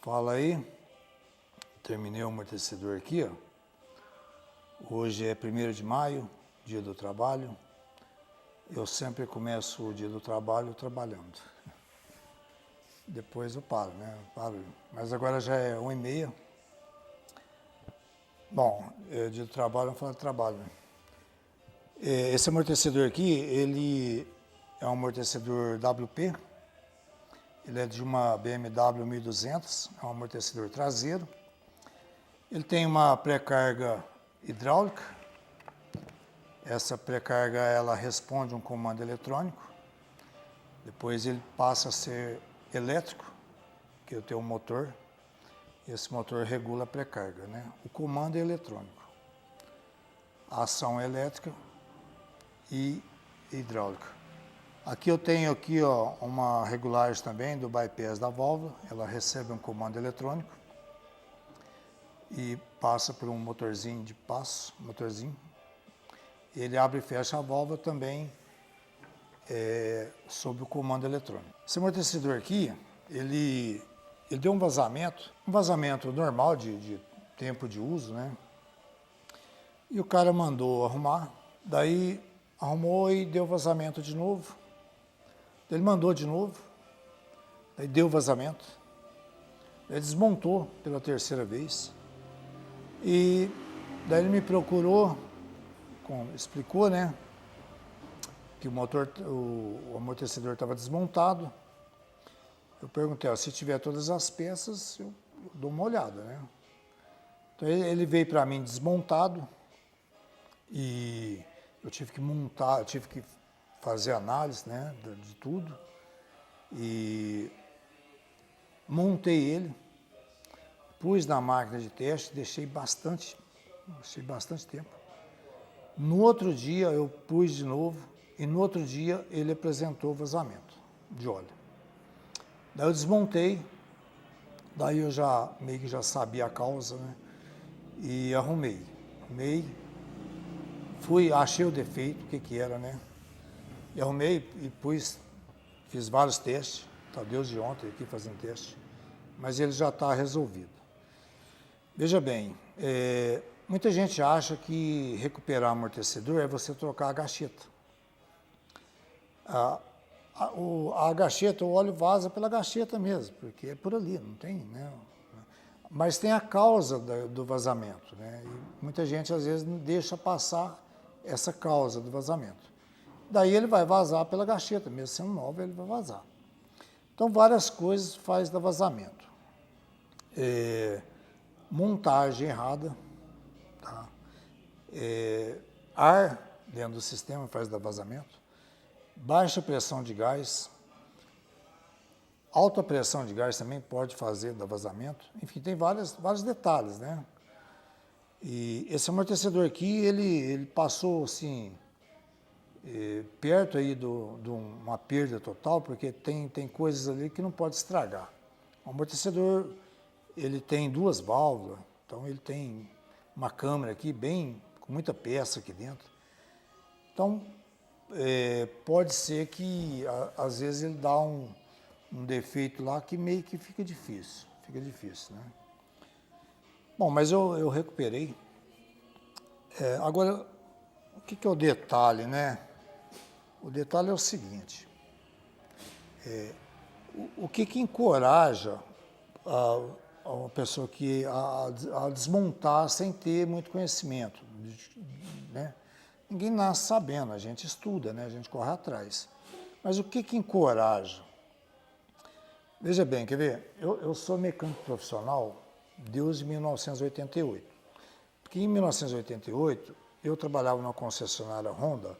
Fala aí, terminei o amortecedor aqui, ó. Hoje é 1º de maio, dia do trabalho. Eu sempre começo o dia do trabalho trabalhando. Depois eu paro, né? Mas agora já é 1h30. Bom, dia do trabalho, vamos falar de trabalho, né? Esse amortecedor aqui, ele é um amortecedor WP. Ele é de uma BMW 1200, é um amortecedor traseiro. Ele tem uma pré-carga hidráulica. Essa pré-carga ela responde um comando eletrônico. Depois ele passa a ser elétrico, que eu tenho um motor. Esse motor regula a pré-carga, né? O comando é eletrônico. A ação é elétrica e hidráulica. Aqui eu tenho aqui, ó, uma regulagem também do bypass da válvula. Ela recebe um comando eletrônico e passa por um motorzinho de passo, Ele abre e fecha a válvula também sob o comando eletrônico. Esse amortecedor aqui, ele deu um vazamento normal de tempo de uso, né? E o cara mandou arrumar, daí arrumou e deu vazamento de novo. Ele mandou de novo, daí deu vazamento. Ele desmontou pela 3ª vez. E daí ele me procurou, explicou, né, que o amortecedor estava desmontado. Eu perguntei, ó, se tiver todas as peças, eu dou uma olhada, né? Então ele veio para mim desmontado e eu tive que montar, eu tive que fazer análise, né, de tudo e montei ele, pus na máquina de teste, deixei bastante tempo. No outro dia eu pus de novo e no outro dia ele apresentou vazamento de óleo. Daí eu desmontei, daí eu meio que já sabia a causa, né, e arrumei, achei o defeito, o que era, né, e arrumei e fiz vários testes, tá desde ontem aqui fazendo teste, mas ele já está resolvido. Veja bem, muita gente acha que recuperar amortecedor é você trocar a gacheta. A gacheta, o óleo vaza pela gacheta mesmo, porque é por ali, não tem, né? Mas tem a causa do vazamento, né? E muita gente às vezes não deixa passar essa causa do vazamento. Daí ele vai vazar pela gacheta, mesmo sendo nova, ele vai vazar. Então, várias coisas faz dar vazamento. Montagem errada, tá? Ar dentro do sistema faz dar vazamento. Baixa pressão de gás. Alta pressão de gás também pode fazer dar vazamento. Enfim, tem vários detalhes, né? E esse amortecedor aqui, ele passou, assim, perto aí de uma perda total, porque tem coisas ali que não pode estragar. O amortecedor, ele tem 2 válvulas, então ele tem uma câmara aqui com muita peça aqui dentro. Então, pode ser que às vezes ele dá um defeito lá que meio que fica difícil, né? Bom, mas eu recuperei. Agora, o que é o detalhe, né? O detalhe é o seguinte, o que encoraja a pessoa a desmontar sem ter muito conhecimento, né? Ninguém nasce sabendo, a gente estuda, né? A gente corre atrás. Mas o que encoraja? Veja bem, quer ver? Eu sou mecânico profissional desde 1988. Porque em 1988 eu trabalhava numa concessionária Honda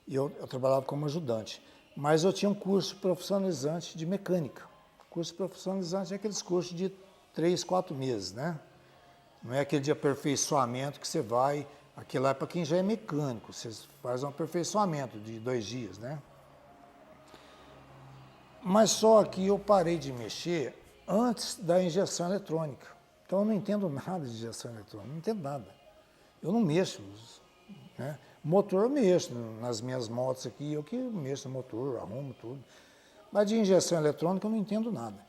e eu trabalhava como ajudante. Mas eu tinha um curso profissionalizante de mecânica. Curso profissionalizante é aqueles cursos de 3, 4 meses, né? Não é aquele de aperfeiçoamento que você vai. Aquilo lá é para quem já é mecânico, você faz um aperfeiçoamento de 2 dias, né? Mas só que eu parei de mexer antes da injeção eletrônica. Então eu não entendo nada de injeção eletrônica, não entendo nada. Eu não mexo, né? Motor eu mexo, nas minhas motos aqui, eu que mexo no motor, arrumo tudo. Mas de injeção eletrônica eu não entendo nada.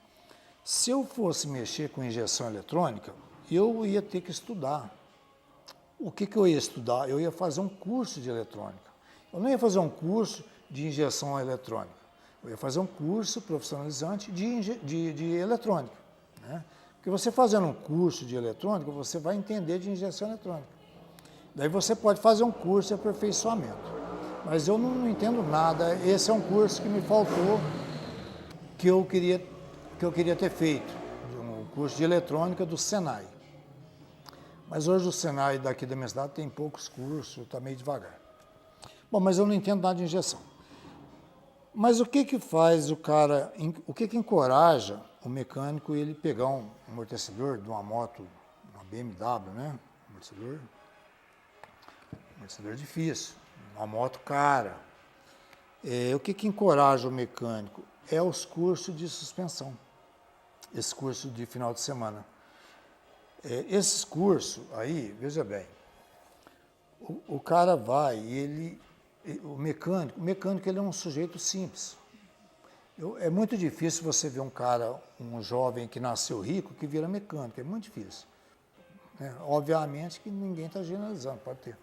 Se eu fosse mexer com injeção eletrônica, eu ia ter que estudar. O que eu ia estudar? Eu ia fazer um curso de eletrônica. Eu não ia fazer um curso de injeção eletrônica. Eu ia fazer um curso profissionalizante de eletrônica. Né? Porque você fazendo um curso de eletrônica, você vai entender de injeção eletrônica. Daí você pode fazer um curso de aperfeiçoamento. Mas eu não entendo nada. Esse é um curso que me faltou, que eu queria ter feito. Um curso de eletrônica do Senai. Mas hoje o Senai daqui da minha cidade tem poucos cursos, está meio devagar. Bom, mas eu não entendo nada de injeção. Mas o que faz o cara, o que encoraja o mecânico ele pegar um amortecedor de uma moto, uma BMW, né? Amortecedor difícil, uma moto cara. O que encoraja o mecânico? É os cursos de suspensão, esse curso de final de semana. Esses cursos aí, veja bem, o cara vai, o mecânico ele é um sujeito simples. É muito difícil você ver um jovem que nasceu rico que vira mecânico, é muito difícil. Obviamente que ninguém está generalizando, pode ter.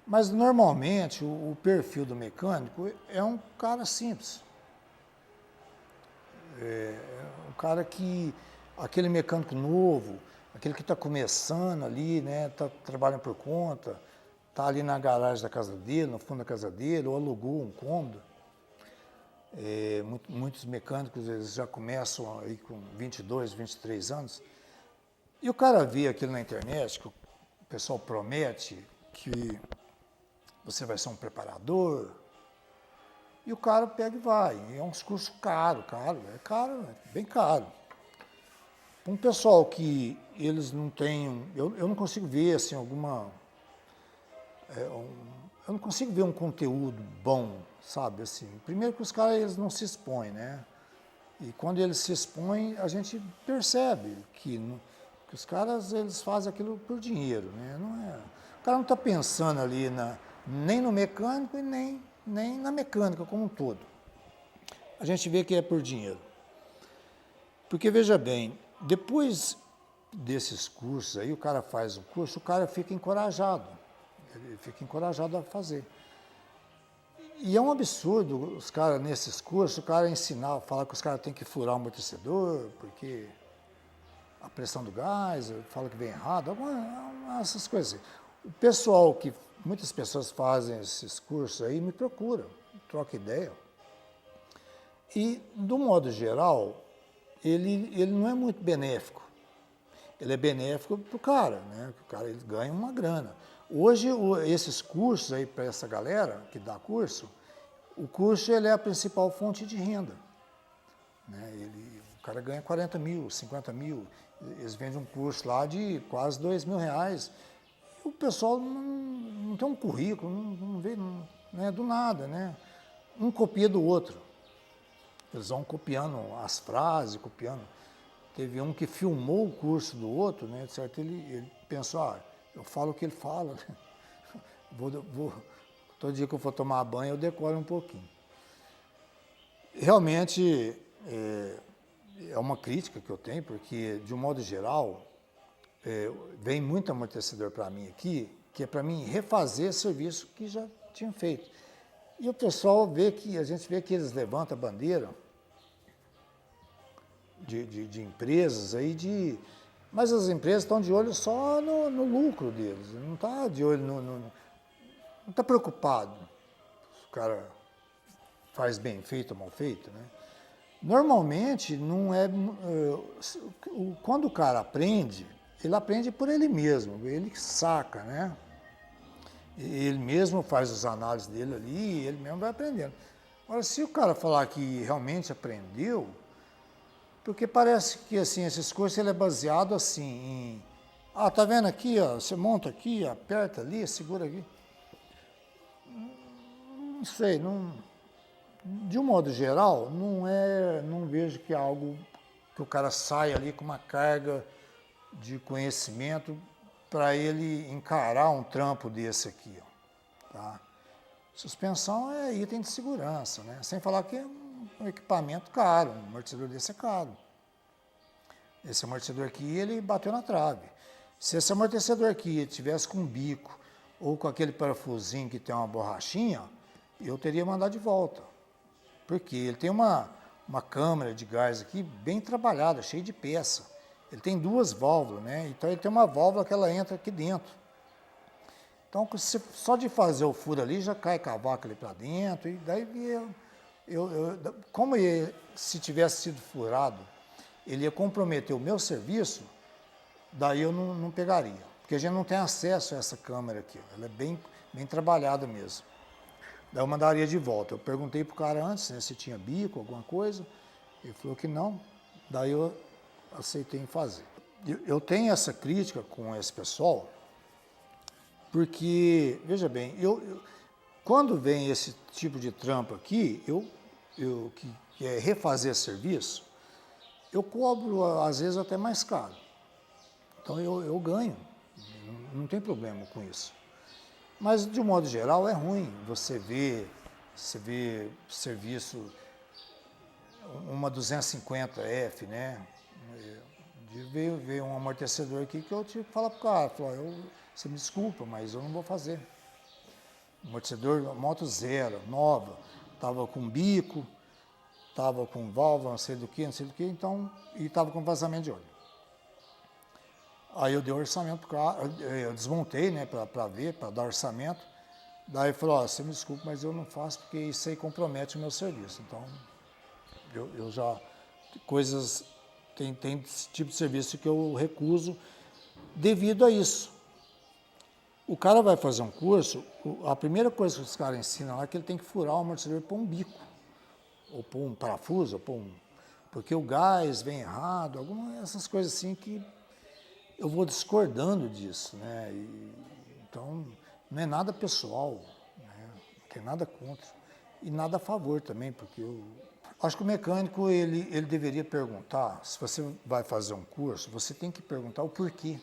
Mas normalmente o perfil do mecânico é um cara simples. Um cara aquele mecânico novo, aquele que está começando ali, né, tá trabalhando por conta, está ali na garagem da casa dele, no fundo da casa dele, ou alugou um cômodo. Muitos mecânicos eles já começam aí com 22, 23 anos. E o cara vê aquilo na internet, que o pessoal promete que você vai ser um preparador, e o cara pega e vai. E é um curso caro, bem caro. Um pessoal que eles não têm, eu não consigo ver assim eu não consigo ver um conteúdo bom, sabe, assim. Primeiro que os caras eles não se expõem, né? E quando eles se expõem, a gente percebe que os caras eles fazem aquilo por dinheiro, né? O cara não está pensando ali nem no mecânico e nem na mecânica como um todo. A gente vê que é por dinheiro. Porque veja bem, depois desses cursos aí, o cara faz o curso, o cara fica encorajado. Ele fica encorajado a fazer. E é um absurdo os caras, nesses cursos, o cara falar que os caras têm que furar o amortecedor, porque a pressão do gás, fala que vem errado, essas coisas. O pessoal muitas pessoas fazem esses cursos aí, me procura, troca ideia. E, do modo geral, ele não é muito benéfico. Ele é benéfico para o cara, né? O cara ele ganha uma grana. Hoje, esses cursos aí para essa galera que dá curso, o curso ele é a principal fonte de renda. Né? O cara ganha 40 mil, 50 mil, eles vendem um curso lá de quase R$2.000. O pessoal não tem um currículo, não vê, não é do nada, né? Um copia do outro. Eles vão copiando as frases, copiando. Teve um que filmou o curso do outro, né? Certo? Ele pensou, eu falo o que ele fala, né? Todo dia que eu for tomar banho, eu decoro um pouquinho. Realmente, é uma crítica que eu tenho, porque, de um modo geral, vem muito amortecedor para mim aqui, que é para mim refazer serviço que já tinha feito. E o pessoal a gente vê que eles levantam a bandeira de empresas aí, mas as empresas estão de olho só no lucro deles, não está de olho não está preocupado se o cara faz bem feito ou mal feito, né? Normalmente, não é, quando o cara aprende, ele aprende por ele mesmo, ele saca, né? Ele mesmo faz as análises dele ali, ele mesmo vai aprendendo. Agora, se o cara falar que realmente aprendeu, porque parece que assim, esses cursos ele é baseado assim em, tá vendo aqui, ó, você monta aqui, aperta ali, segura aqui. Não sei, de um modo geral, não vejo que é algo que o cara saia ali com uma carga de conhecimento para ele encarar um trampo desse aqui, ó, tá? Suspensão é item de segurança, né? Sem falar que é um equipamento caro, um amortecedor desse é caro. Esse amortecedor aqui, ele bateu na trave. Se esse amortecedor aqui tivesse com um bico ou com aquele parafusinho que tem uma borrachinha, eu teria mandado de volta. Porque ele tem uma câmara de gás aqui bem trabalhada, cheia de peça. Ele tem duas válvulas, né? Então ele tem uma válvula que ela entra aqui dentro. Então, só de fazer o furo ali, já cai cavaco ali para dentro. E daí, como se tivesse sido furado, ele ia comprometer o meu serviço, daí eu não pegaria. Porque a gente não tem acesso a essa câmera aqui. Ela é bem trabalhada mesmo. Daí eu mandaria de volta. Eu perguntei para o cara antes, né, se tinha bico, alguma coisa. Ele falou que não. Daí eu aceitei em fazer. Eu tenho essa crítica com esse pessoal, porque, veja bem, quando vem esse tipo de trampo aqui, que é refazer serviço, eu cobro, às vezes, até mais caro. Então eu ganho, não tem problema com isso. Mas, de um modo geral, é ruim você ver serviço, uma 250F, né? Veio um amortecedor aqui que eu tive que falar para o cara, você me desculpa, mas eu não vou fazer. Amortecedor, moto zero, nova, estava com bico, estava com válvula, não sei do que, então, e estava com vazamento de óleo. Aí eu dei o orçamento para o cara, eu desmontei, né, para ver, para dar orçamento. Daí ele falou, você me desculpa, mas eu não faço porque isso aí compromete o meu serviço. Então, eu já, tem esse tipo de serviço que eu recuso devido a isso. O cara vai fazer um curso, a primeira coisa que os caras ensinam lá é que ele tem que furar o amortecedor e pôr um bico, ou pôr um parafuso, porque o gás vem errado, essas coisas assim que eu vou discordando disso, né? Então, não é nada pessoal, né? Não tem nada contra e nada a favor também, porque eu acho que o mecânico ele deveria perguntar, se você vai fazer um curso, você tem que perguntar o porquê.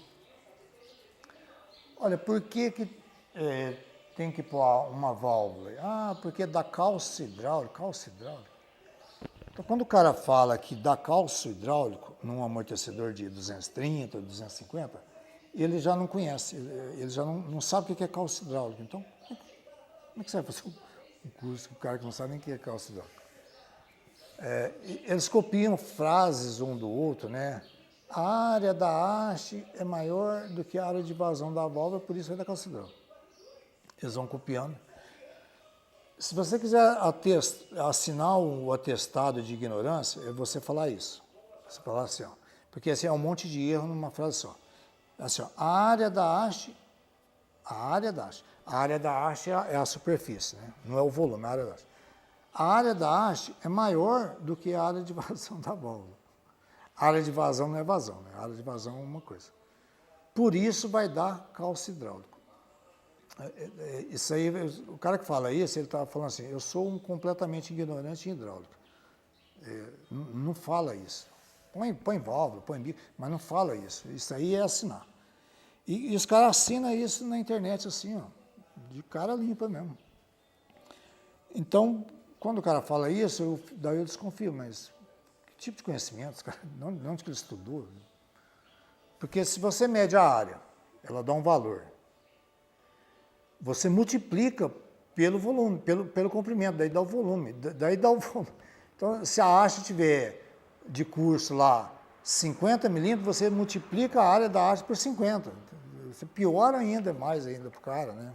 Olha, por que tem que pôr uma válvula? Ah, porque dá calço hidráulico. Então, quando o cara fala que dá calço hidráulico num amortecedor de 230, 250, ele já não conhece, ele já não sabe o que é calço hidráulico. Então, como é que você vai fazer um curso com o cara que não sabe nem o que é calço hidráulico? Eles copiam frases um do outro, né? A área da haste é maior do que a área de vazão da válvula, por isso é da calço hidráulico. Eles vão copiando. Se você quiser assinar o atestado de ignorância, é você falar isso. Você falar assim, ó, porque assim é um monte de erro numa frase só. Assim, ó, a área da haste é a superfície, né? Não é o volume, é a área da haste. A área da haste é maior do que a área de vazão da válvula. A área de vazão não é vazão, né? A área de vazão é uma coisa. Por isso vai dar calço hidráulico. Isso aí, o cara que fala isso, ele está falando assim, eu sou um completamente ignorante em hidráulica. Não fala isso. Põe válvula, põe bico, mas não fala isso. Isso aí é assinar. E os caras assinam isso na internet assim, ó, de cara limpa mesmo. Então, quando o cara fala isso, daí eu desconfio, mas que tipo de conhecimento, cara? De onde que ele estudou? Porque se você mede a área, ela dá um valor. Você multiplica pelo volume, pelo comprimento, daí dá o volume, Então, se a haste tiver de curso lá 50 milímetros, você multiplica a área da haste por 50. Você piora ainda, mais ainda para o cara, né?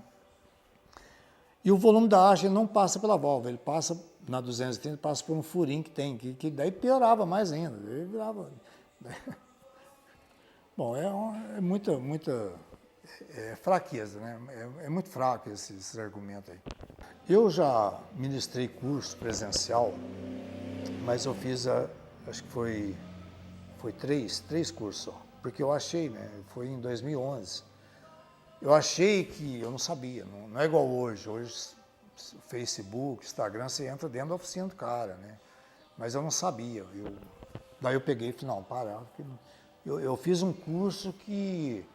E o volume da haste não passa pela válvula, ele passa na 230, passa por um furinho que tem, que daí piorava mais ainda. Ele virava... Bom, é muita fraqueza, né? É muito fraco esses argumentos aí. Eu já ministrei curso presencial, mas eu fiz, acho que foi três cursos só, porque eu achei, né? Foi em 2011. Eu achei que eu não sabia, não é igual hoje. Hoje, Facebook, Instagram, você entra dentro da oficina do cara, né? Mas eu não sabia. Daí eu peguei e falei, não, para. Eu fiz um curso que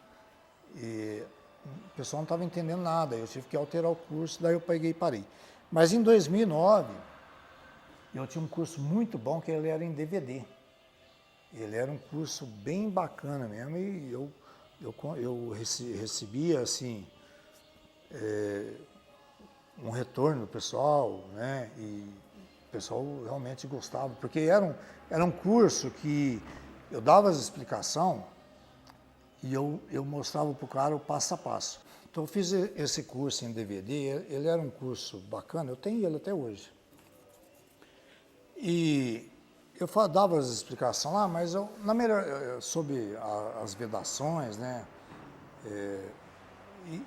o pessoal não estava entendendo nada, eu tive que alterar o curso, daí eu peguei e parei. Mas em 2009, eu tinha um curso muito bom, que ele era em DVD. Ele era um curso bem bacana mesmo e eu recebia, assim, um retorno do pessoal, né? E o pessoal realmente gostava, porque era um curso que eu dava as explicações e eu mostrava para o cara o passo a passo. Então eu fiz esse curso em DVD, ele era um curso bacana, eu tenho ele até hoje. E eu dava as explicações lá, mas sobre as vedações, né?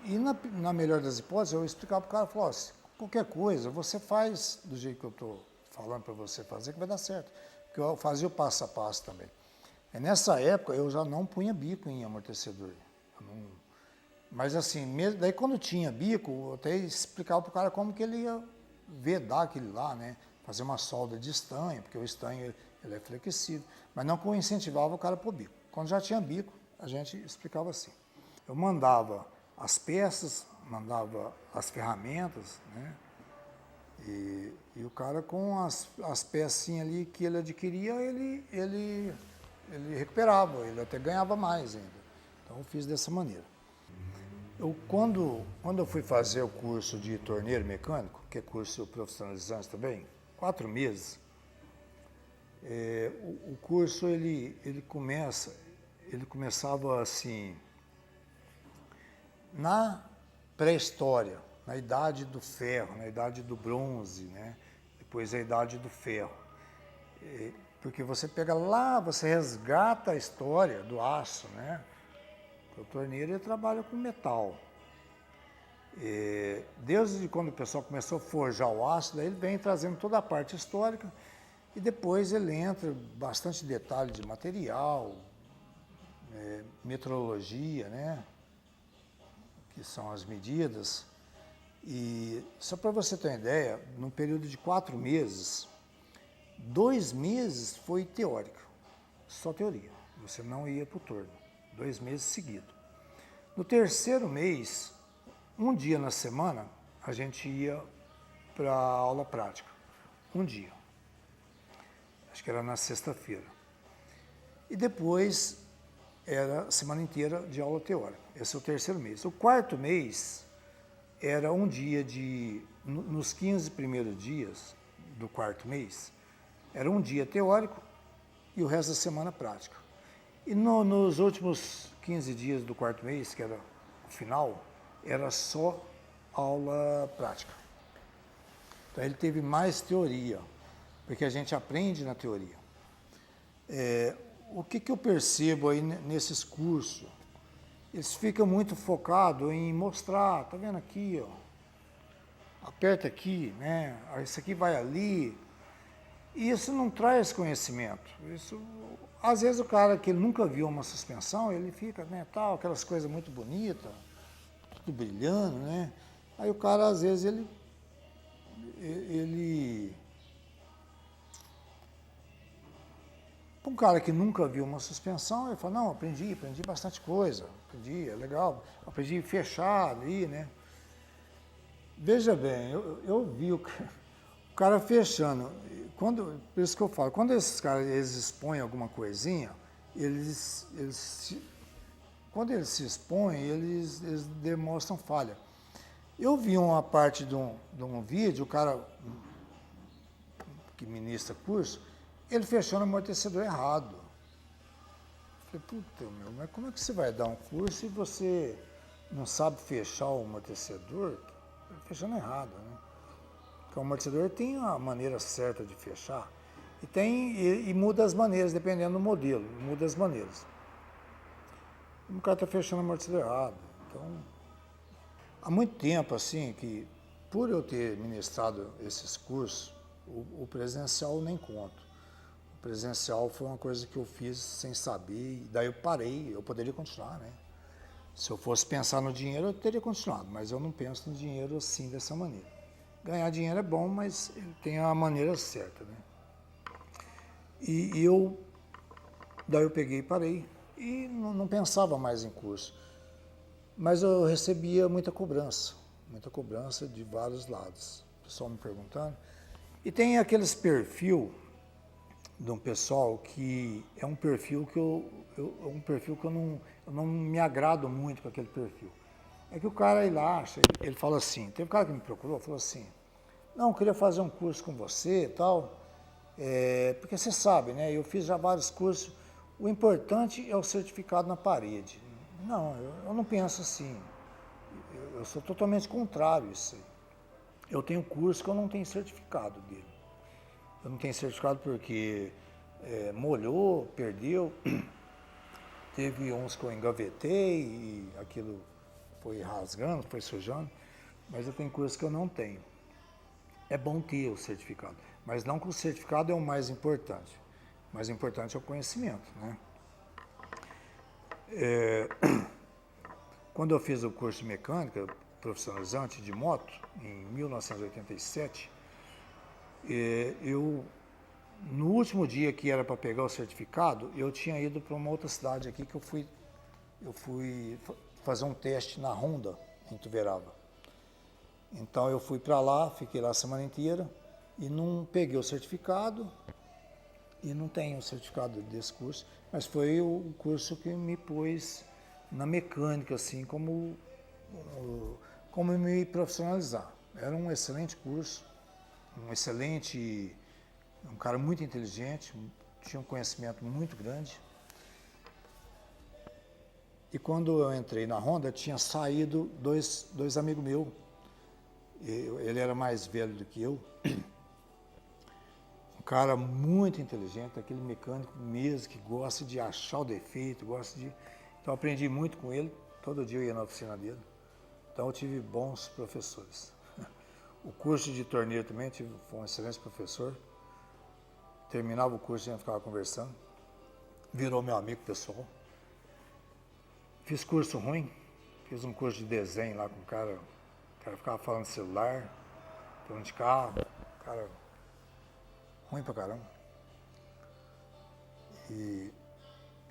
E na melhor das hipóteses, eu explicava para o cara, falou, qualquer coisa, você faz do jeito que eu estou falando para você fazer, que vai dar certo. Porque eu fazia o passo a passo também. E nessa época, eu já não punha bico em amortecedor. Mas assim, daí quando tinha bico, eu até explicava para o cara como que ele ia vedar aquele lá, né? Fazer uma solda de estanho, porque o estanho ele é flexível. Mas não que eu incentivava o cara a pôr bico. Quando já tinha bico, a gente explicava assim. Eu mandava as peças, mandava as ferramentas, né? E o cara com as pecinhas ali que ele adquiria, ele recuperava, ele até ganhava mais ainda. Então eu fiz dessa maneira. Quando eu fui fazer o curso de torneiro mecânico, que é curso profissionalizante também, 4 meses, o curso ele começava assim, na pré-história, na idade do ferro, na idade do bronze, né? Depois a idade do ferro. Porque você pega lá, você resgata a história do aço, né? O torneiro ele trabalha com metal. Desde quando o pessoal começou a forjar o aço, daí ele vem trazendo toda a parte histórica e depois ele entra bastante detalhe de material, metrologia, né? Que são as medidas. E só para você ter uma ideia, num período de 4 meses, 2 meses foi teórico, só teoria. Você não ia para o torno, 2 meses seguidos. No terceiro mês, um dia na semana, a gente ia para a aula prática. Um dia. Acho que era na sexta-feira. E depois era a semana inteira de aula teórica. Esse é o terceiro mês. O quarto mês era um dia nos 15 primeiros dias do quarto mês, era um dia teórico e o resto da semana prática. E nos últimos 15 dias do quarto mês, que era o final, era só aula prática. Então ele teve mais teoria, porque a gente aprende na teoria. O que eu percebo aí nesses cursos? Eles ficam muito focados em mostrar, tá vendo aqui, ó, aperta aqui, né? Isso aqui vai ali. E isso não traz conhecimento. Isso, às vezes o cara que nunca viu uma suspensão, ele fica, né, tal, aquelas coisas muito bonitas, tudo brilhando, né? Aí o cara, às vezes, um cara que nunca viu uma suspensão, ele fala, não, aprendi bastante coisa, é legal, aprendi a fechar ali, né? Veja bem, eu vi o cara fechando, por isso que eu falo, quando esses caras eles expõem alguma coisinha, quando eles se expõem, eles demonstram falha. Eu vi uma parte de um vídeo, o cara que ministra curso, ele fechou no amortecedor errado. Eu falei, puta, mas como é que você vai dar um curso e você não sabe fechar o amortecedor? Fechando errado, né? Porque o amortecedor tem a maneira certa de fechar e muda as maneiras, dependendo do modelo, muda as maneiras. O cara está fechando o amortecedor errado. Então, há muito tempo, assim, que por eu ter ministrado esses cursos, o presencial eu nem conto. O presencial foi uma coisa que eu fiz sem saber, e daí eu parei, eu poderia continuar, né? Se eu fosse pensar no dinheiro, eu teria continuado, mas eu não penso no dinheiro assim, dessa maneira. Ganhar dinheiro é bom, mas tem a maneira certa, né? Daí eu peguei e parei, e não pensava mais em curso. Mas eu recebia muita cobrança de vários lados. O pessoal me perguntando. E tem aqueles perfil de um pessoal que é um perfil que eu não me agrado muito com aquele perfil. É que o cara, ele acha, ele fala assim, teve um cara que me procurou, falou assim, não, eu queria fazer um curso com você e tal, porque você sabe, né, eu fiz já vários cursos, o importante é o certificado na parede. Não, eu não penso assim, eu sou totalmente contrário a isso aí. Eu tenho curso que eu não tenho certificado dele. Eu não tenho certificado porque molhou, perdeu, teve uns que eu engavetei e aquilo foi rasgando, foi sujando, mas eu tenho curso que eu não tenho. É bom ter o certificado, mas não que o certificado é o mais importante. O mais importante é o conhecimento, né? Quando eu fiz o curso de mecânica profissionalizante de moto, em 1987, no último dia que era para pegar o certificado, eu tinha ido para uma outra cidade aqui que eu fui fazer um teste na Honda, em Tuverava. Então eu fui para lá, fiquei lá a semana inteira e não peguei o certificado e não tenho o certificado desse curso, mas foi o curso que me pôs na mecânica, assim, como me profissionalizar. Era um excelente curso, um cara muito inteligente, tinha um conhecimento muito grande. E quando eu entrei na Honda, tinha saído dois amigos meus. Ele era mais velho do que eu. Um cara muito inteligente, aquele mecânico mesmo, que gosta de achar o defeito, Então eu aprendi muito com ele, todo dia eu ia na oficina dele. Então eu tive bons professores. O curso de torneiro também, foi um excelente professor. Terminava o curso e a gente ficava conversando. Virou meu amigo pessoal. Fiz curso ruim, fiz um curso de desenho lá com o cara ficava falando de celular, falando de carro, cara ruim pra caramba. E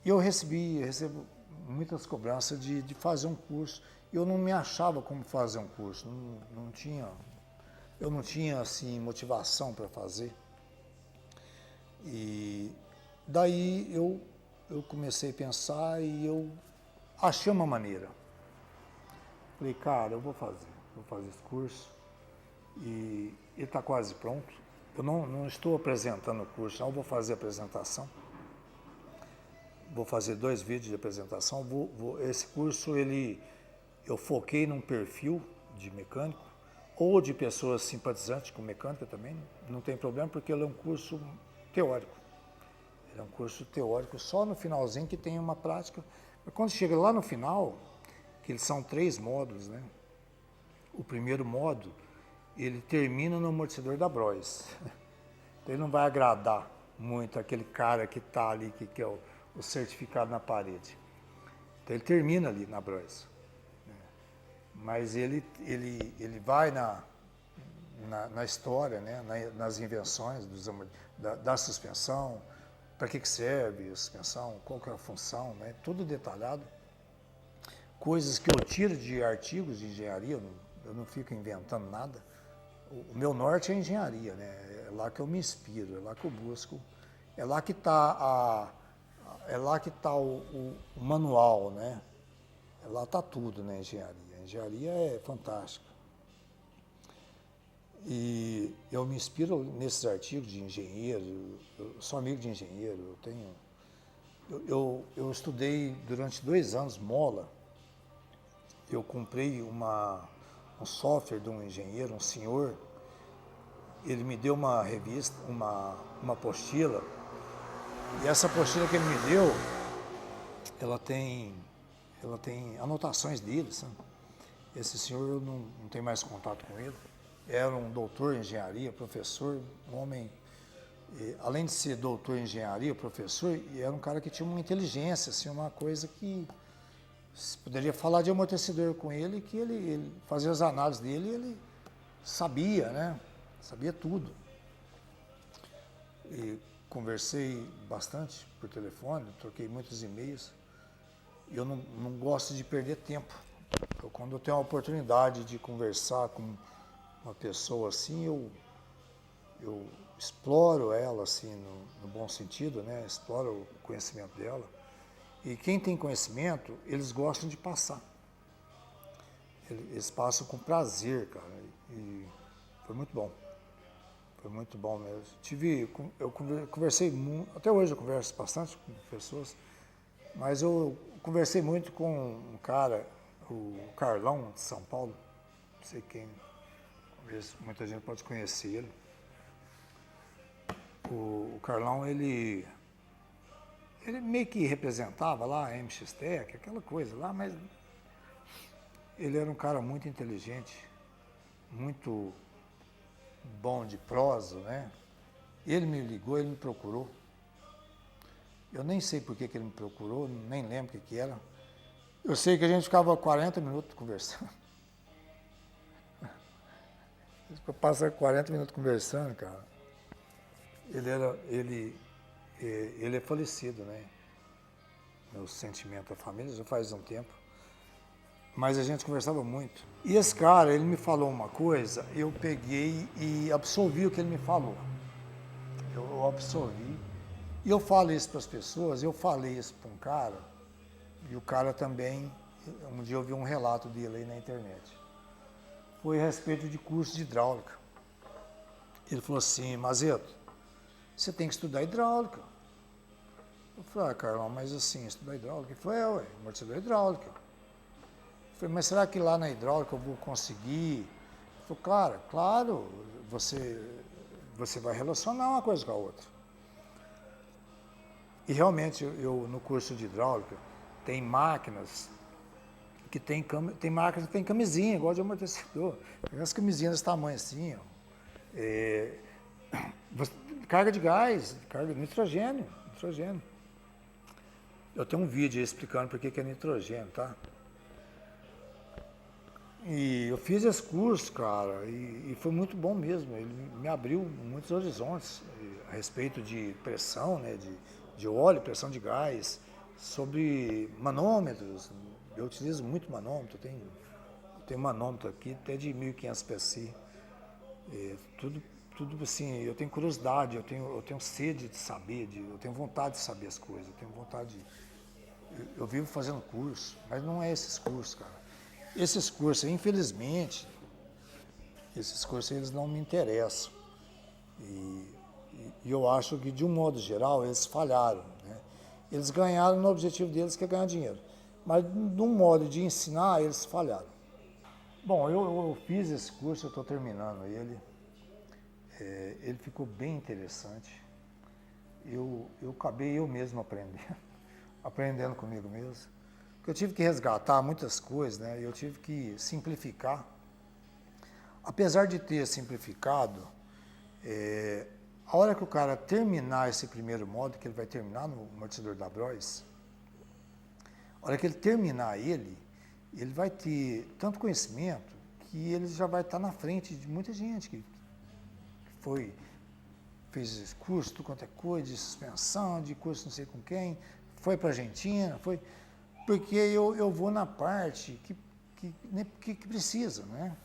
eu recebo muitas cobranças de fazer um curso. Eu não me achava como fazer um curso, eu não tinha assim motivação para fazer. E daí eu comecei a pensar e eu achei uma maneira. Falei, cara, eu vou fazer esse curso e ele está quase pronto. Eu não estou apresentando o curso, não vou fazer a apresentação. Vou fazer 2 vídeos de apresentação. Esse curso, eu foquei num perfil de mecânico ou de pessoas simpatizantes com mecânica também. Não tem problema, porque ele é um curso teórico. Ele é um curso teórico, só no finalzinho que tem uma prática. Mas quando chega lá no final, que eles são 3 módulos, né? O primeiro módulo, ele termina no amortecedor da Bros. Então ele não vai agradar muito aquele cara que está ali, que quer o certificado na parede. Então ele termina ali na Bros. Mas ele vai na história, né? Nas invenções da suspensão, para que serve a suspensão, qual que é a função, né? Tudo detalhado. Coisas que eu tiro de artigos de engenharia, eu não fico inventando nada. O meu norte é a engenharia, né? É lá que eu me inspiro, é lá que eu busco, é lá que está o manual, né? Lá está tudo na engenharia. A engenharia é fantástica. E eu me inspiro nesses artigos de engenheiro, eu sou amigo de engenheiro, eu estudei durante 2 anos mola. Eu comprei um software de um engenheiro, um senhor, ele me deu uma revista, uma apostila, e essa apostila que ele me deu, ela tem anotações dele, sabe? Esse senhor, eu não tenho mais contato com ele, era um doutor em engenharia, professor, um homem, além de ser doutor em engenharia, professor, era um cara que tinha uma inteligência, assim, uma coisa que você poderia falar de amortecedor com ele, que ele fazia as análises dele, ele sabia, né? Sabia tudo. E conversei bastante por telefone, troquei muitos e-mails. Eu não gosto de perder tempo. Quando eu tenho a oportunidade de conversar com uma pessoa assim, exploro ela assim no bom sentido, né? Exploro o conhecimento dela. E quem tem conhecimento, eles gostam de passar. Eles passam com prazer, cara. E foi muito bom. Foi muito bom mesmo. Eu conversei muito, até hoje eu converso bastante com pessoas, mas eu conversei muito com um cara, o Carlão de São Paulo, não sei quem, muita gente pode conhecer ele. O Carlão, ele meio que representava lá a MX-Tech, aquela coisa lá, mas ele era um cara muito inteligente, muito bom de prosa, né? Ele me ligou, ele me procurou. Eu nem sei por que ele me procurou, nem lembro o que era. Eu sei que a gente ficava 40 minutos conversando. Passa 40 minutos conversando, cara. Ele é falecido, né? Meu sentimento da família já faz um tempo. Mas a gente conversava muito. E esse cara, ele me falou uma coisa, eu peguei e absorvi o que ele me falou. Eu absorvi. E eu falo isso para as pessoas, eu falei isso para um cara, e o cara também, um dia eu vi um relato dele aí na internet. Foi a respeito de curso de hidráulica. Ele falou assim, Mazeto, você tem que estudar hidráulica. Eu falei, Carlão, mas assim, estudar hidráulica? Ele falou, amortecedor hidráulica. Eu falei, mas será que lá na hidráulica eu vou conseguir? Ele falou, claro, você vai relacionar uma coisa com a outra. E realmente, eu no curso de hidráulica, tem máquinas que tem máquinas que tem camisinha, igual de amortecedor. Tem umas camisinhas desse tamanho assim, ó. Carga de gás, carga de nitrogênio. Eu tenho um vídeo aí explicando por que é nitrogênio, tá? E eu fiz esse curso, cara, e foi muito bom mesmo. Ele me abriu muitos horizontes a respeito de pressão, né, de óleo, pressão de gás, sobre manômetros. Eu utilizo muito manômetro, tenho manômetro aqui até de 1500 PSI. Tudo assim, eu tenho curiosidade, eu tenho sede de saber, eu tenho vontade de saber as coisas, eu vivo fazendo curso, mas não é esses cursos, cara. Esses cursos, infelizmente, eles não me interessam. E eu acho que, de um modo geral, eles falharam, né? Eles ganharam no objetivo deles, que é ganhar dinheiro. Mas, de um modo de ensinar, eles falharam. Bom, eu fiz esse curso, eu estou terminando ele. Ele ficou bem interessante. Eu acabei eu mesmo aprendendo comigo mesmo. Porque eu tive que resgatar muitas coisas, né? Eu tive que simplificar. Apesar de ter simplificado, a hora que o cara terminar esse primeiro módulo, que ele vai terminar no amortecedor da Bros, a hora que ele terminar ele vai ter tanto conhecimento que ele já vai estar na frente de muita gente que fez curso, tudo quanto é coisa, de suspensão, de curso não sei com quem, foi para a Argentina, porque eu vou na parte que precisa, né?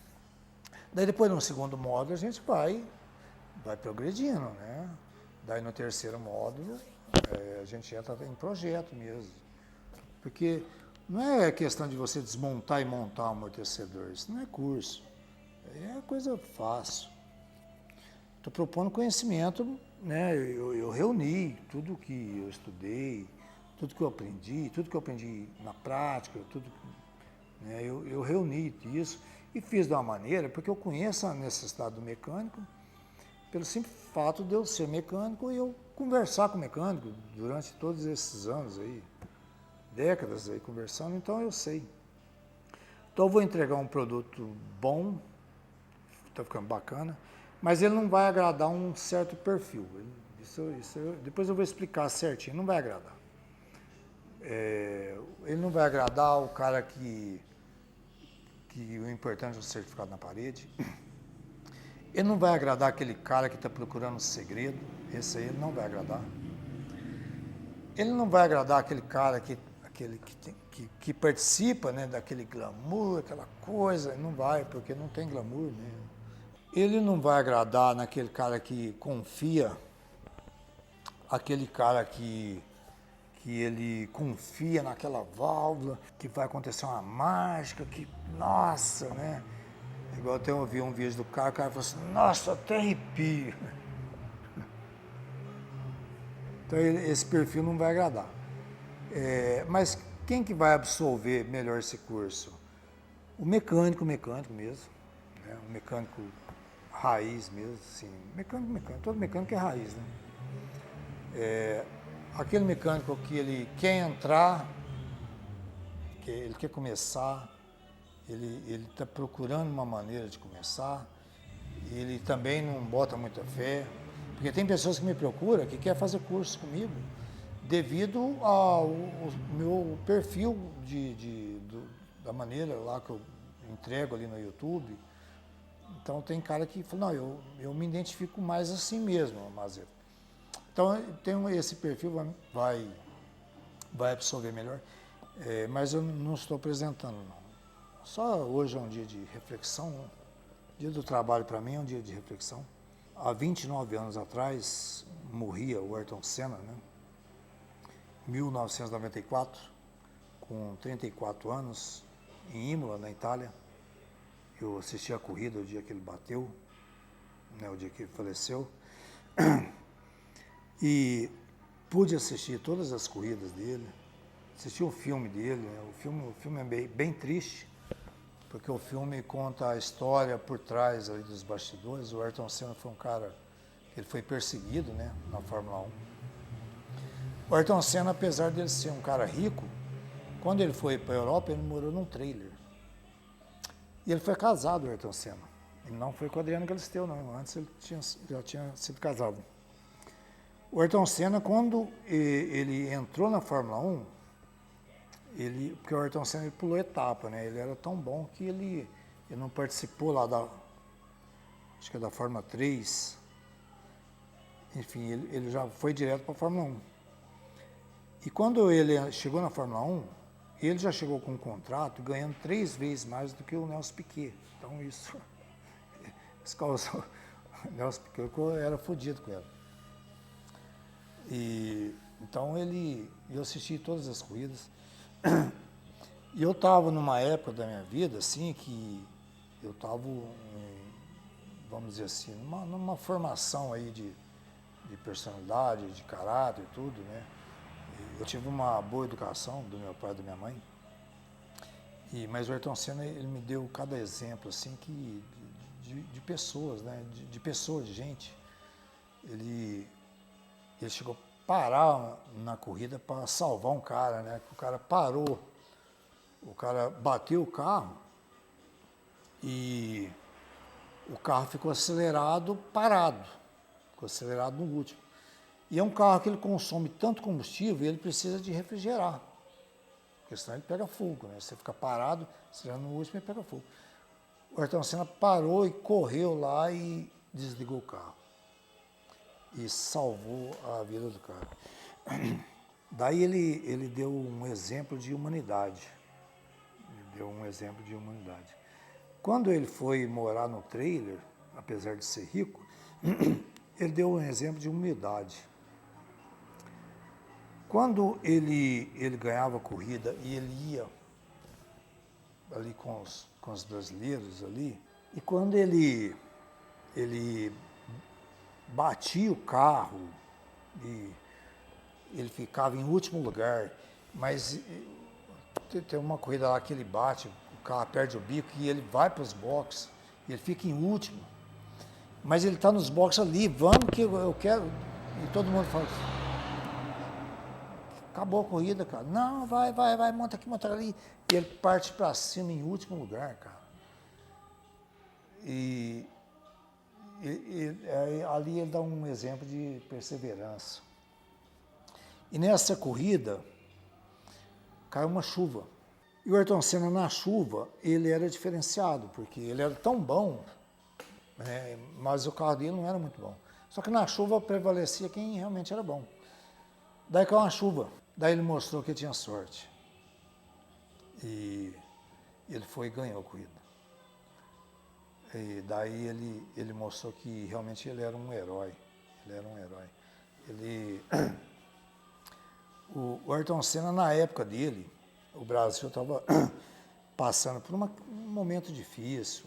Daí depois, no segundo módulo, a gente vai progredindo, né? Daí no terceiro módulo, a gente entra em projeto mesmo. Porque não é questão de você desmontar e montar um amortecedor, isso não é curso, é coisa fácil. Estou propondo conhecimento, né? Eu reuni tudo que eu estudei, tudo que eu aprendi na prática, né? Eu reuni isso e fiz de uma maneira, porque eu conheço a necessidade do mecânico, pelo simples fato de eu ser mecânico e eu conversar com o mecânico durante todos esses anos aí, décadas aí conversando, então eu sei. Então eu vou entregar um produto bom, está ficando bacana, mas ele não vai agradar um certo perfil. Depois eu vou explicar certinho, não vai agradar. Ele não vai agradar o cara que o importante é o certificado na parede. Ele não vai agradar aquele cara que está procurando um segredo, esse aí ele não vai agradar. Ele não vai agradar aquele cara que participa, né, daquele glamour, aquela coisa, não vai, porque não tem glamour mesmo. Ele não vai agradar naquele cara que confia, aquele cara que ele confia naquela válvula, que vai acontecer uma mágica, que, nossa, né? Igual até eu vi um vídeo do cara, o cara falou assim, nossa, até arrepio. Então esse perfil não vai agradar. Mas quem que vai absorver melhor esse curso? O mecânico mesmo, né? O mecânico raiz mesmo, assim, mecânico, todo mecânico é raiz, né? Aquele mecânico que ele quer entrar, que ele quer começar, ele está procurando uma maneira de começar, ele também não bota muita fé, porque tem pessoas que me procuram que quer fazer curso comigo devido ao meu perfil da maneira lá que eu entrego ali no YouTube. Então tem cara que fala, não, eu me identifico mais assim mesmo, Mazeto. Então tem esse perfil, vai absorver melhor, mas eu não estou apresentando não. Só hoje é um dia de reflexão, né? Dia do trabalho para mim é um dia de reflexão. Há 29 anos atrás morria o Ayrton Senna, né? 1994, com 34 anos, em Imola, na Itália. Eu assisti a corrida o dia que ele bateu, né, o dia que ele faleceu, e pude assistir todas as corridas dele, assisti o filme dele, né? O filme é bem triste, porque o filme conta a história por trás ali dos bastidores. O Ayrton Senna foi um cara, ele foi perseguido, né, na Fórmula 1. O Ayrton Senna, apesar de ele ser um cara rico, quando ele foi para a Europa, ele morou num trailer. E ele foi casado, o Ayrton Senna. Ele não foi com a Adriana Galisteu, não. Antes ele já tinha sido casado. O Ayrton Senna, quando ele entrou na Fórmula 1, porque o Ayrton Senna ele pulou etapa, né? Ele era tão bom que ele não participou lá acho que é da Fórmula 3. Enfim, ele já foi direto para a Fórmula 1. E quando ele chegou na Fórmula 1, ele já chegou com um contrato ganhando 3 vezes mais do que o Nelson Piquet. Então isso causou... O Nelson Piquet era fodido com ele. Então eu assisti todas as corridas. E eu estava numa época da minha vida, assim, que eu estava, vamos dizer assim, numa formação aí de personalidade, de caráter e tudo, né? Eu tive uma boa educação do meu pai e da minha mãe, mas o Ayrton Senna, ele me deu cada exemplo, assim, de pessoas, né? De gente. Ele chegou a parar na corrida para salvar um cara, né? O cara parou, o cara bateu o carro e o carro ficou acelerado, parado, ficou acelerado no último. E é um carro que ele consome tanto combustível e ele precisa de refrigerar, porque senão ele pega fogo, né? Você fica parado, acelerando no último e pega fogo. O Ayrton Senna parou e correu lá e desligou o carro. E salvou a vida do cara. Daí ele deu um exemplo de humanidade. Quando ele foi morar no trailer, apesar de ser rico, ele deu um exemplo de humildade. Quando ele ganhava a corrida e ele ia ali com os brasileiros ali, e quando ele batia o carro e ele ficava em último lugar, mas tem uma corrida lá que ele bate, o carro perde o bico e ele vai para os boxes, e ele fica em último, mas ele está nos boxes ali, vamos que eu quero, e todo mundo fala assim, acabou a corrida, cara, não, vai, monta aqui, monta ali, e ele parte para cima em último lugar, cara, e ali ele dá um exemplo de perseverança. E nessa corrida, caiu uma chuva. E o Ayrton Senna, na chuva, ele era diferenciado, porque ele era tão bom, né, mas o carro dele não era muito bom. Só que na chuva prevalecia quem realmente era bom. Daí caiu uma chuva, daí ele mostrou que tinha sorte. E ele foi e ganhou a corrida. E daí ele mostrou que realmente ele era um herói. Ele era um herói. Ele, o Ayrton Senna, na época dele, o Brasil estava passando por um momento difícil.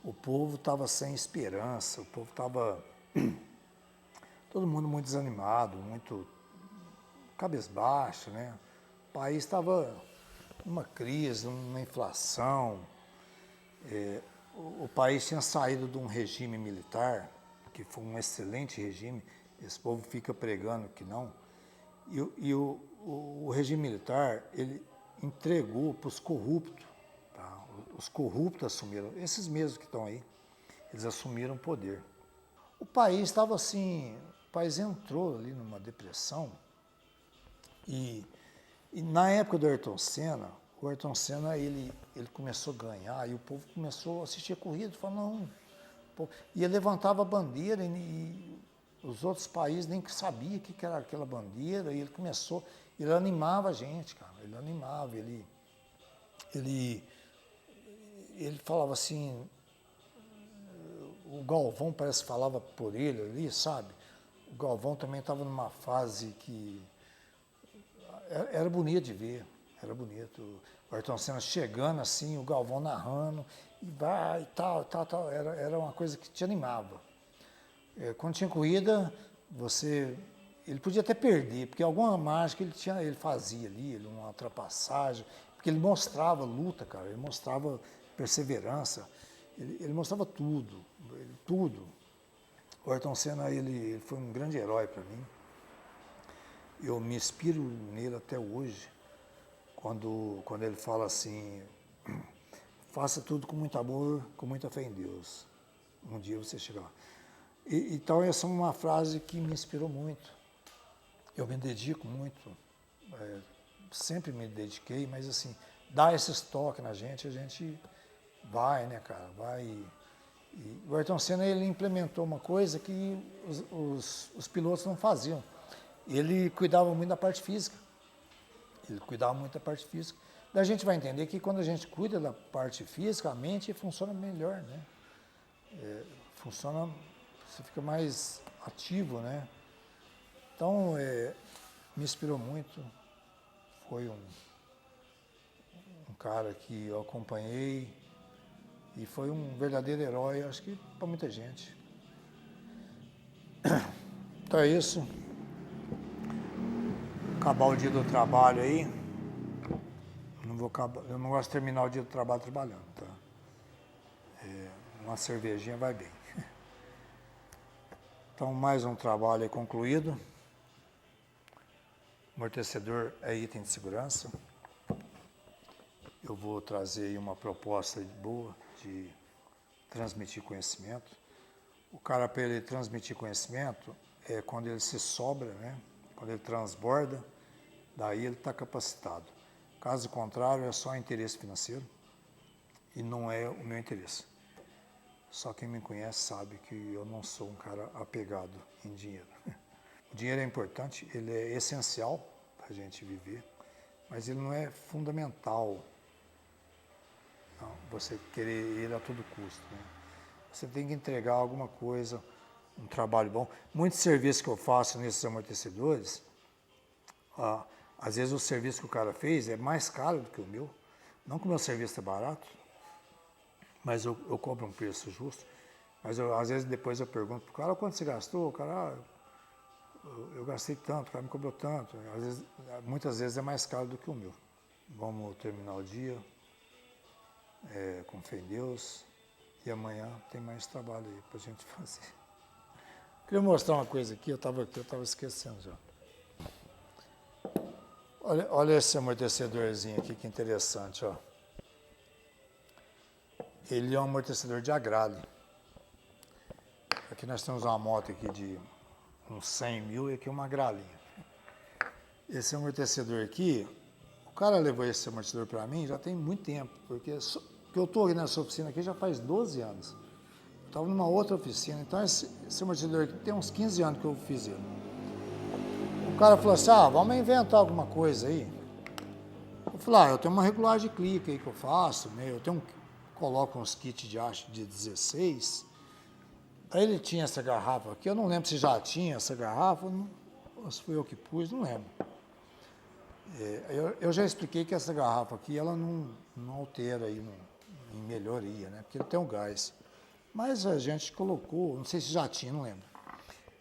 O povo estava sem esperança, o povo estava todo mundo muito desanimado, muito cabisbaixo, né? O país estava numa crise, numa inflação. O país tinha saído de um regime militar, que foi um excelente regime, esse povo fica pregando que não, e o regime militar, ele entregou para os corruptos, tá? Os corruptos assumiram, esses mesmos que estão aí, eles assumiram o poder. O país estava assim, o país entrou ali numa depressão, e na época do Ayrton Senna, o Ayrton Senna, ele começou a ganhar e o povo começou a assistir a corrida, falou, não, pô, e ele levantava a bandeira e os outros países nem sabiam o que era aquela bandeira, e ele animava a gente, cara, ele animava, ele falava assim, o Galvão parece que falava por ele ali, sabe? O Galvão também estava numa fase que era bonito de ver, era bonito. O Ayrton Senna chegando assim, o Galvão narrando, e vai e tal, era uma coisa que te animava. Quando tinha corrida, ele podia até perder, porque alguma mágica ele fazia ali, uma ultrapassagem, porque ele mostrava luta, cara, ele mostrava perseverança, ele mostrava tudo, tudo. O Ayrton Senna, ele foi um grande herói para mim. Eu me inspiro nele até hoje, quando ele fala assim, faça tudo com muito amor, com muita fé em Deus. Um dia você chegar lá. Então essa é uma frase que me inspirou muito. Eu me dedico muito, sempre me dediquei, mas assim, dá esses toques na gente, a gente vai, né, cara, vai. E o Ayrton Senna, ele implementou uma coisa que os pilotos não faziam. Ele cuidava muito da parte física. Daí a gente vai entender que quando a gente cuida da parte física, a mente funciona melhor, né? Você fica mais ativo, né? Então, me inspirou muito. Foi um cara que eu acompanhei e foi um verdadeiro herói, acho que para muita gente. Então é isso. Acabar o dia do trabalho aí. Eu não gosto de terminar o dia do trabalho trabalhando, tá? Uma cervejinha vai bem. Então, mais um trabalho aí concluído. Amortecedor é item de segurança. Eu vou trazer aí uma proposta boa de transmitir conhecimento. O cara, para ele transmitir conhecimento, é quando ele se sobra, né? Quando ele transborda, daí ele está capacitado. Caso contrário, é só interesse financeiro e não é o meu interesse. Só quem me conhece sabe que eu não sou um cara apegado em dinheiro. O dinheiro é importante, ele é essencial para a gente viver, mas ele não é fundamental. Não, você querer ele a todo custo, né? Você tem que entregar alguma coisa, um trabalho bom. Muitos serviços que eu faço nesses amortecedores, às vezes o serviço que o cara fez é mais caro do que o meu. Não que o meu serviço é barato, mas eu cobro um preço justo. Mas às vezes depois eu pergunto para o cara, quanto você gastou? O cara, eu gastei tanto, o cara me cobrou tanto. Muitas vezes é mais caro do que o meu. Vamos terminar o dia com fé em Deus. E amanhã tem mais trabalho aí para a gente fazer. Queria mostrar uma coisa aqui, eu estava esquecendo já. Olha esse amortecedorzinho aqui, que interessante, ó. Ele é um amortecedor de agrale. Aqui nós temos uma moto aqui de uns 100 mil e aqui uma gralinha. Esse amortecedor aqui, o cara levou esse amortecedor para mim já tem muito tempo, porque eu estou aqui nessa oficina aqui já faz 12 anos. Estava numa outra oficina, então esse amortecedor aqui tem uns 15 anos que eu fiz ele. O cara falou assim, vamos inventar alguma coisa aí. Eu falei, eu tenho uma regulagem de clique aí que eu faço, né? Eu tenho coloca uns kits de haste de 16. Aí ele tinha essa garrafa aqui, eu não lembro se já tinha essa garrafa, ou se foi eu que pus, não lembro. Eu já expliquei que essa garrafa aqui, ela não altera aí em melhoria, né? Porque ele tem um gás. Mas a gente colocou, não sei se já tinha, não lembro.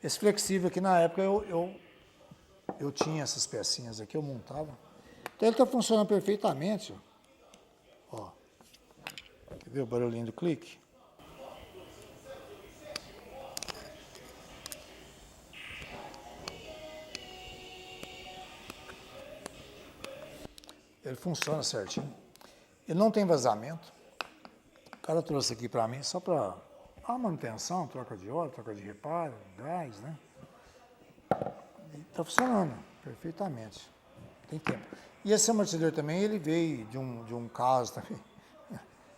Esse flexível aqui, na época, eu tinha essas pecinhas aqui, eu montava. Então ele está funcionando perfeitamente. Ó. Quer ver o barulhinho do clique? Ele funciona certinho. Ele não tem vazamento. O cara trouxe aqui para mim só para a manutenção, troca de óleo, troca de reparo, gás, né? Está funcionando perfeitamente. Tem tempo. E esse amortecedor também, ele veio de um caso também,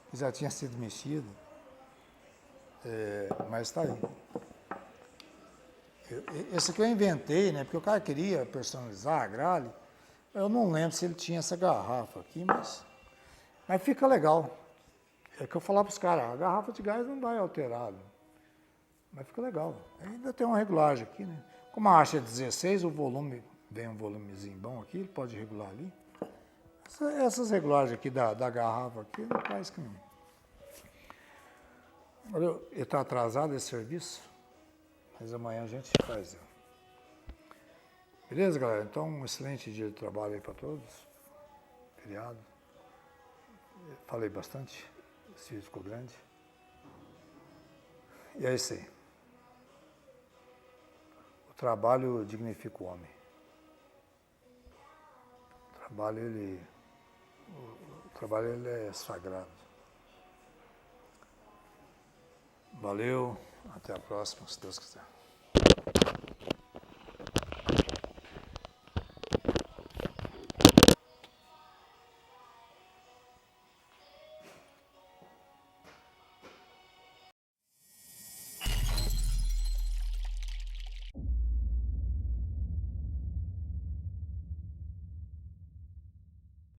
que já tinha sido mexido, mas está aí. Esse aqui eu inventei, né? Porque o cara queria personalizar a gralha. Eu não lembro se ele tinha essa garrafa aqui, mas fica legal. É que eu falava para os caras, a garrafa de gás não vai alterado, mas fica legal. Ainda tem uma regulagem aqui, né? Como a haste é 16, o volume, vem um volumezinho bom aqui, ele pode regular ali. Essas regulagens aqui da garrafa aqui, não faz que não. Ele está atrasado esse serviço, mas amanhã a gente faz. Beleza, galera? Então, um excelente dia de trabalho aí para todos. Feriado. Falei bastante. Esse vídeo ficou grande. E é isso aí. O trabalho dignifica o homem. O trabalho ele é sagrado. Valeu. Até a próxima, se Deus quiser.